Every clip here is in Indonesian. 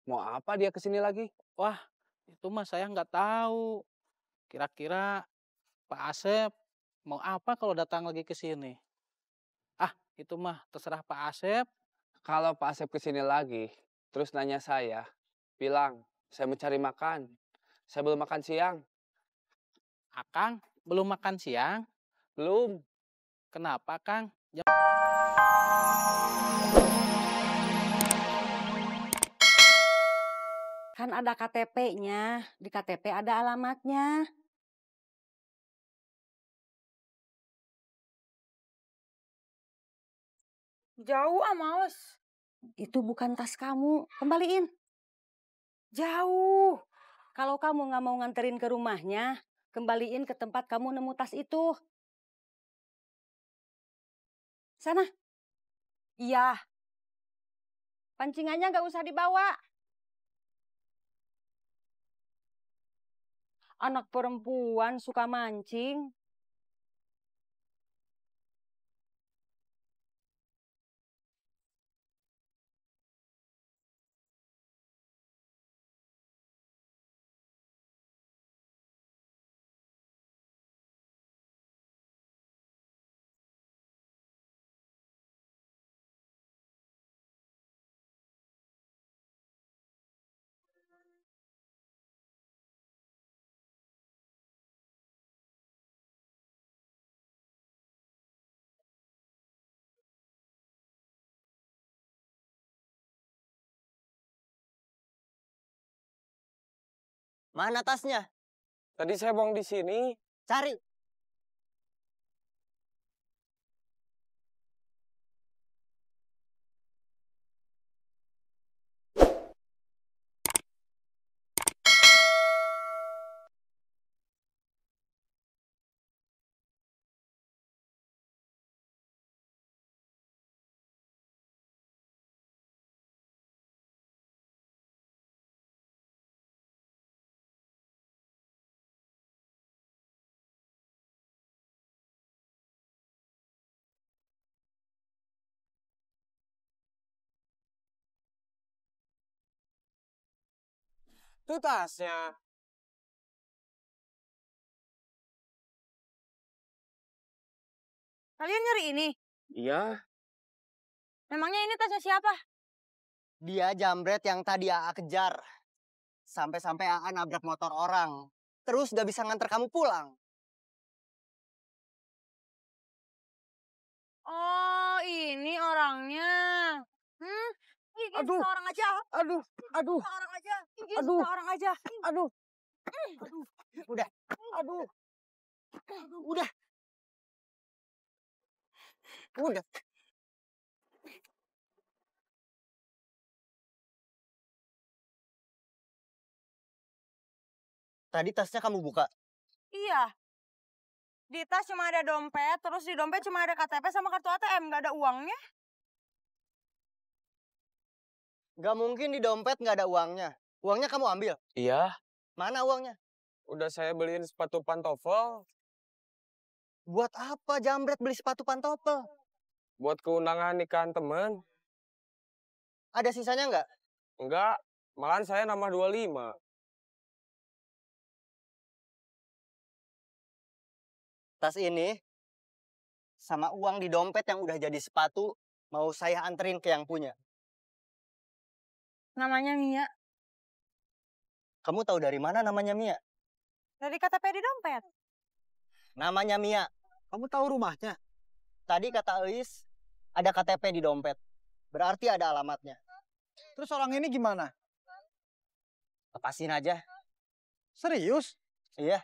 Mau apa dia kesini lagi? Wah, itu mah saya nggak tahu. Kira-kira Pak Asep mau apa kalau datang lagi ke sini? Ah, itu mah terserah Pak Asep. Kalau Pak Asep kesini lagi, terus nanya saya, bilang, saya mencari makan. Saya belum makan siang. Akang belum makan siang. Belum. Kenapa, Kang? Kan ada KTP-nya, di KTP ada alamatnya. Jauh ah, Maus. Itu bukan tas kamu, kembaliin. Jauh. Kalau kamu nggak mau nganterin ke rumahnya, kembaliin ke tempat kamu nemu tas itu. Sana, Iya. pancingannya nggak usah dibawa. Anak perempuan suka mancing. Mana tasnya? Tadi saya buang di sini. Cari. Itu tasnya. Kalian nyari ini? Iya. Memangnya ini tasnya siapa? Dia jambret yang tadi AA kejar. Sampai-sampai AA nabrak motor orang. Terus gak bisa nganter kamu pulang. Oh, ini orangnya. Gigi Aduh. orang aja. Aduh, aduh, Orang aja. Gigi Aduh. orang aja. aduh, Udah, aduh. udah. Udah. Tadi tasnya kamu buka. Iya. Di tas cuma ada dompet, terus di dompet cuma ada KTP sama kartu ATM, nggak ada uangnya. Gak mungkin di dompet gak ada uangnya. Uangnya kamu ambil. Iya, Mana uangnya? udah saya beliin sepatu pantofel. Buat apa jambret beli sepatu pantofel? Buat keundangan nikahan temen. Ada sisanya nggak? Enggak, malahan saya nambah 25. Tas ini sama uang di dompet yang udah jadi sepatu mau saya anterin ke yang punya. Namanya Mia. Kamu tahu dari mana namanya Mia? Dari KTP di dompet. Namanya Mia. Kamu tahu rumahnya? Tadi kata Eis ada KTP di dompet. Berarti ada alamatnya. Terus orang ini gimana? Lepasin aja. Serius? Iya.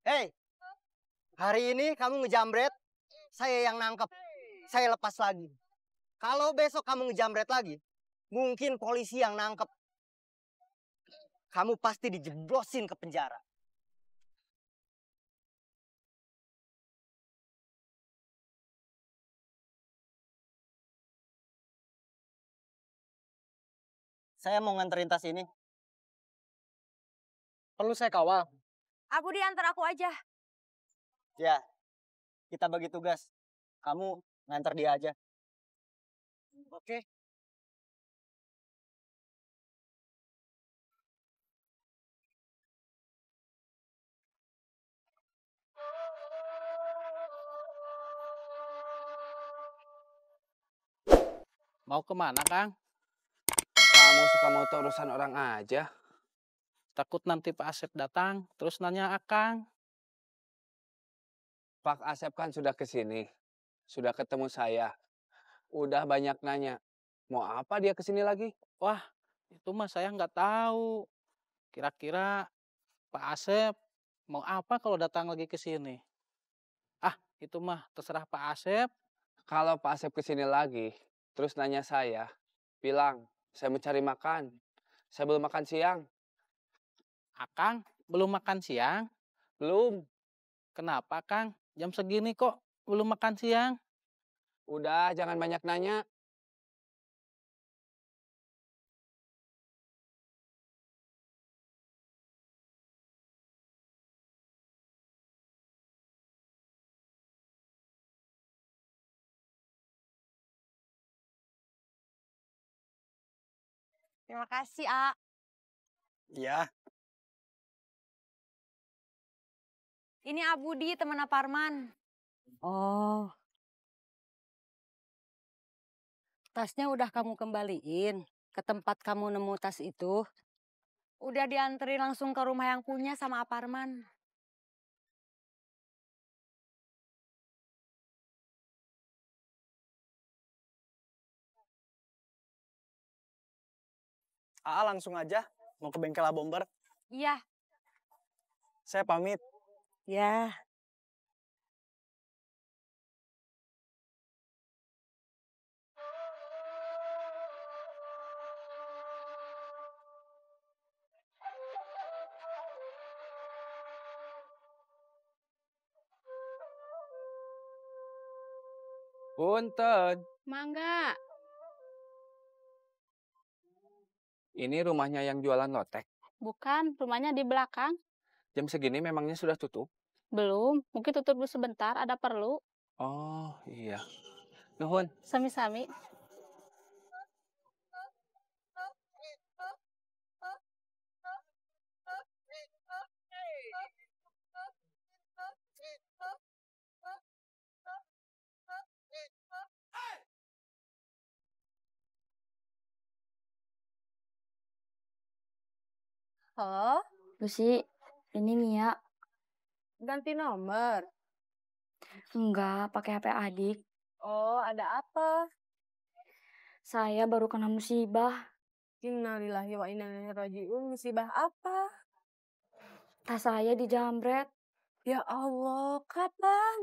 Hei, hari ini kamu ngejambret, saya yang nangkep. Saya lepas lagi. Kalau besok kamu ngejambret lagi, mungkin polisi yang nangkep. Kamu pasti dijeblosin ke penjara. Saya mau nganterin tas ini. Perlu saya kawal? Aku diantar aku aja. Ya, kita bagi tugas. kamu nganter dia aja. Oke. Mau kemana, Kang? Kamu suka mau tahu urusan orang aja. Takut nanti Pak Asep datang, terus nanya Akang. Pak Asep kan sudah ke sini. Sudah ketemu saya. Udah banyak nanya. Mau apa dia ke sini lagi? Wah, itu mah saya nggak tahu. Kira-kira Pak Asep mau apa kalau datang lagi ke sini? Ah, itu mah terserah Pak Asep. Kalau Pak Asep ke sini lagi, terus nanya saya, bilang, saya mau cari makan. Saya belum makan siang. Akang belum makan siang? Belum. Kenapa, Kang? Jam segini kok belum makan siang? Udah, jangan banyak nanya. Terima kasih, A. Iya. Ini A Budi, teman A Parman. Oh. Tasnya udah kamu kembaliin ke tempat kamu nemu tas itu. Udah dianterin langsung ke rumah yang punya sama A Parman. Aa langsung aja mau ke bengkel Bomber. Iya, Saya pamit. Ya. Punten. Mangga, Ini rumahnya yang jualan lotek. bukan, rumahnya di belakang. Jam segini memangnya sudah tutup? Belum, mungkin tutup dulu sebentar, ada perlu. Oh, iya. Nuhun. Sami-sami. halo, Lucy, ini Mia. ganti nomor. Enggak, pakai HP adik. Oh, ada apa? Saya baru kena musibah. Innalillahi wa inna ilaihi raji'un. Musibah apa? Tas saya dijamret. Ya Allah, kapan?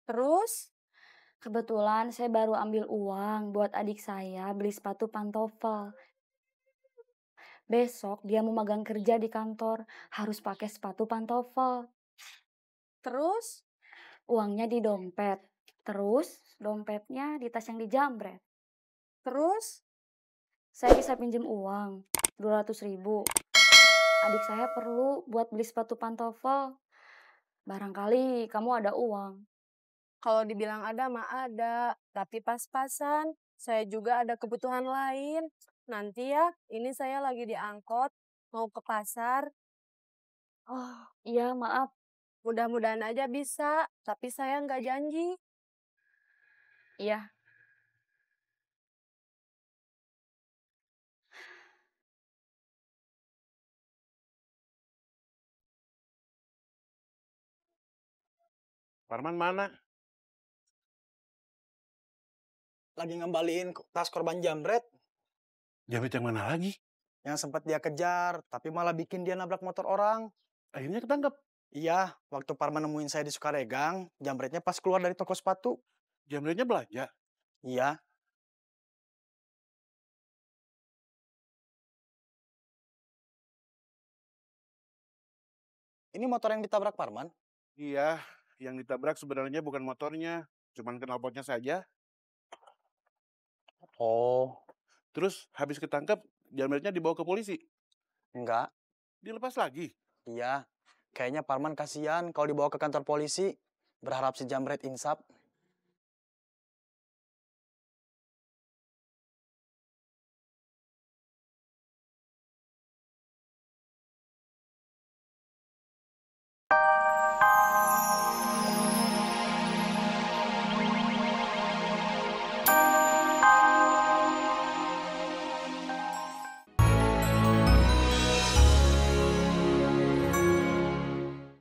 Terus? Kebetulan saya baru ambil uang buat adik saya beli sepatu pantofel. Besok dia mau magang kerja di kantor, harus pakai sepatu pantofel. Terus? Uangnya di dompet. Terus dompetnya di tas yang dijamret. Terus? Saya bisa pinjem uang 200.000. Adik saya perlu buat beli sepatu pantofel. Barangkali kamu ada uang. Kalau dibilang ada mah ada, tapi pas-pasan. Saya juga ada kebutuhan lain. Nanti ya, ini saya lagi diangkut, mau ke pasar. Oh, iya maaf. Mudah-mudahan aja bisa, tapi saya nggak janji. Iya. Parman mana? Lagi ngembaliin tas korban jambret Jambret yang mana lagi? yang sempat dia kejar, tapi malah bikin dia nabrak motor orang. Akhirnya ketangkep. Iya, waktu Parman nemuin saya di Sukaregang, jambretnya pas keluar dari toko sepatu. Jambretnya belanja. Iya, ini motor yang ditabrak Parman. Iya, yang ditabrak sebenarnya bukan motornya, cuman knalpotnya saja. Oh, Terus habis ketangkep, jambretnya dibawa ke polisi. enggak. Dilepas lagi. Iya, kayaknya Parman kasihan kalau dibawa ke kantor polisi. Berharap si jambret insaf.